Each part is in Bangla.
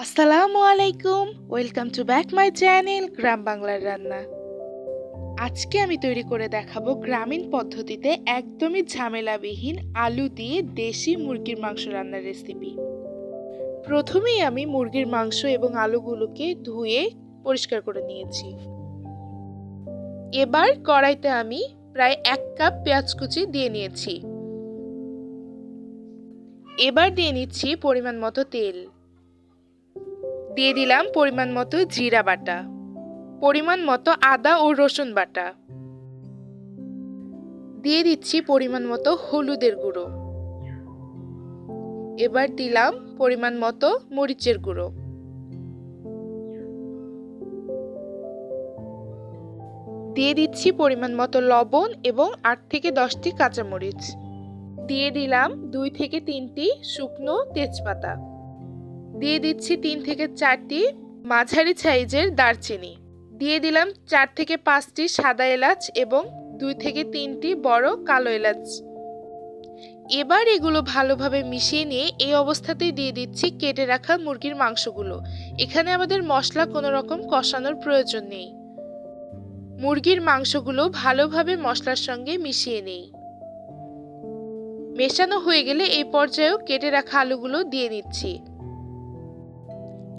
আসসালামু আলাইকুম, welcome to back my channel গ্রাম বাংলার রান্না। আজকে আমি তৈরি করে দেখাবো গ্রামীণ পদ্ধতিতে একদমই ঝামেলাবিহীন আলু দিয়ে দেশি মুরগির মাংস রান্নার রেসিপি। প্রথমেই আমি মুরগির মাংস এবং আলুগুলোকে ধুয়ে পরিষ্কার করে নিয়েছি। এবার কড়াইতে আমি প্রায় 1 কাপ পেঁয়াজ কুচি দিয়ে নিয়েছি। এবার দিয়ে নিচ্ছি পরিমাণ মতো তেল। দিয়ে দিলাম পরিমাণ মতো জিরা বাটা, পরিমাণ মতো আদা ও রসুন বাটা, দিয়ে দিচ্ছি পরিমাণ মতো হলুদের গুঁড়ো। এবার দিলাম পরিমাণ মতো মরিচের গুঁড়ো। দিয়ে দিচ্ছি পরিমাণ মতো লবণ এবং 8 থেকে 10টি কাঁচামরিচ। দিয়ে দিলাম 2 থেকে 3টি শুকনো তেজপাতা। দিয়ে দিচ্ছি 3 থেকে 4টি মাঝারি সাইজের দারচিনি। দিয়ে দিলাম 4 থেকে 5টি সাদা এলাচ এবং 2 থেকে 3টি বড় কালো এলাচ। এবার এগুলো ভালোভাবে মিশিয়ে নিয়ে এই অবস্থাতেই দিয়ে দিচ্ছি কেটে রাখা মুরগির মাংসগুলো। এখানে আমাদের মশলা কোনো রকম কষানোর প্রয়োজন নেই। মুরগির মাংসগুলো ভালোভাবে মশলার সঙ্গে মিশিয়ে নেই। মেশানো হয়ে গেলে এই পর্যায়েও কেটে রাখা আলুগুলো দিয়ে নিচ্ছি।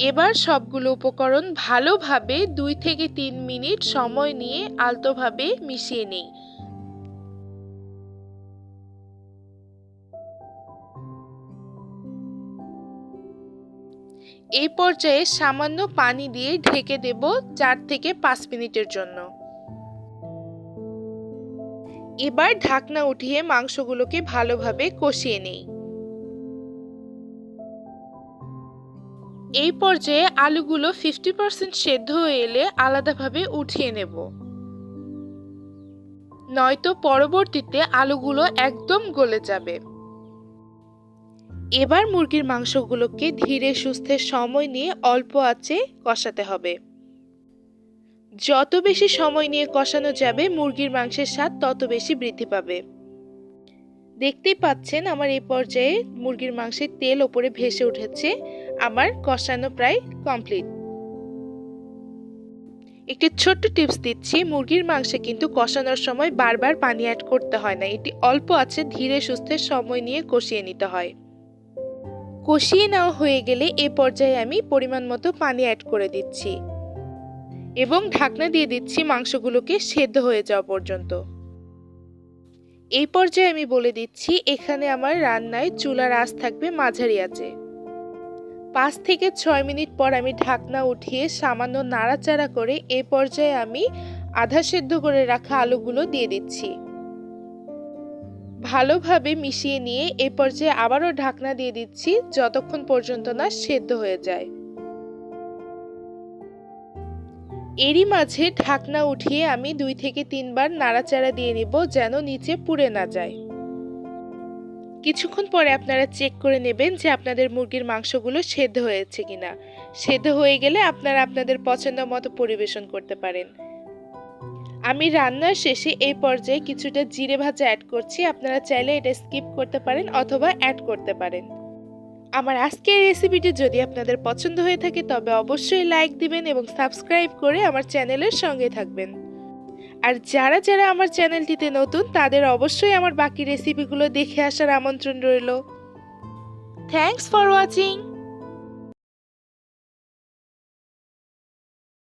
এবার সবগুলো উপকরণ ভালোভাবে 2 থেকে 3 মিনিট সময় নিয়ে আলতোভাবে মিশিয়ে নেই। এই পর্যায়ে সামান্য পানি দিয়ে ঢেকে দেব 4 থেকে 5 মিনিটের জন্য। এবার ঢাকনা উঠিয়ে মাংসগুলোকে ভালোভাবে কষিয়ে নেই। এই পর্যায়ে আলুগুলো 50% সেদ্ধ হয়ে এলে আলাদাভাবে উঠিয়ে নেব, নয়তো পরবর্তীতে আলুগুলো একদম গলে যাবে। এবার মুরগির মাংসগুলোকে ধীরে সুস্থে সময় নিয়ে অল্প আঁচে কষাতে হবে। যত বেশি সময় নিয়ে কষানো যাবে মুরগির মাংসের স্বাদ তত বেশি বৃদ্ধি পাবে। দেখতেই পাচ্ছেন আমার এই পর্যায়ে মুরগির মাংসের তেল ওপরে ভেসে উঠেছে। আমার কষানো প্রায় কমপ্লিট। একটি ছোট্ট টিপস দিচ্ছি, মুরগির মাংসে কিন্তু কষানোর সময় বারবার পানি অ্যাড করতে হয় না। এটি অল্প আছে ধীরে সুস্থে সময় নিয়ে কষিয়ে নিতে হয়। কষিয়ে নেওয়া হয়ে গেলে এ পর্যায়ে আমি পরিমাণ মতো পানি অ্যাড করে দিচ্ছি এবং ঢাকনা দিয়ে দিচ্ছি মাংসগুলোকে সেদ্ধ হয়ে যাওয়া পর্যন্ত। এই পর্যায়ে আমি বলে দিচ্ছি এখানে আমার রান্নায় চুলার আঁচ থাকবে মাঝারি আঁচে। 5 থেকে 6 মিনিট পর আমি ঢাকনা উঠিয়ে সামান্য নাড়াচাড়া করে এই পর্যায়ে আমি আধা সেদ্ধ করে রাখা আলুগুলো দিয়ে দিচ্ছি। ভালোভাবে মিশিয়ে নিয়ে এই পর্যায়ে আবারও ঢাকনা দিয়ে দিচ্ছি যতক্ষণ পর্যন্ত না সেদ্ধ হয়ে যায়। এরই মাঝে ঢাকনা উঠিয়ে আমি 2 থেকে 3 বার নাড়াচাড়া দিয়ে নিব যেন নিচে পুড়ে না যায়। কিছুক্ষণ পরে আপনারা চেক করে নেবেন যে আপনাদের মুরগির মাংসগুলো সেদ্ধ হয়েছে কিনা। সেদ্ধ হয়ে গেলে আপনারা আপনাদের পছন্দ মতো পরিবেশন করতে পারেন। আমি রান্নার শেষে এই পর্যায়ে কিছুটা জিরে ভাজা অ্যাড করছি। আপনারা চাইলে এটা স্কিপ করতে পারেন অথবা অ্যাড করতে পারেন। আমার আজকের রেসিপিটি যদি আপনাদের পছন্দ হয়ে থাকে তবে অবশ্যই লাইক দিবেন এবং সাবস্ক্রাইব করে আমার চ্যানেলের সঙ্গে থাকবেন। আর যারা যারা আমার চ্যানেলটিতে নতুন তাদের অবশ্যই আমার বাকি রেসিপিগুলো দেখে আসার আমন্ত্রণ রইল। Thanks for watching.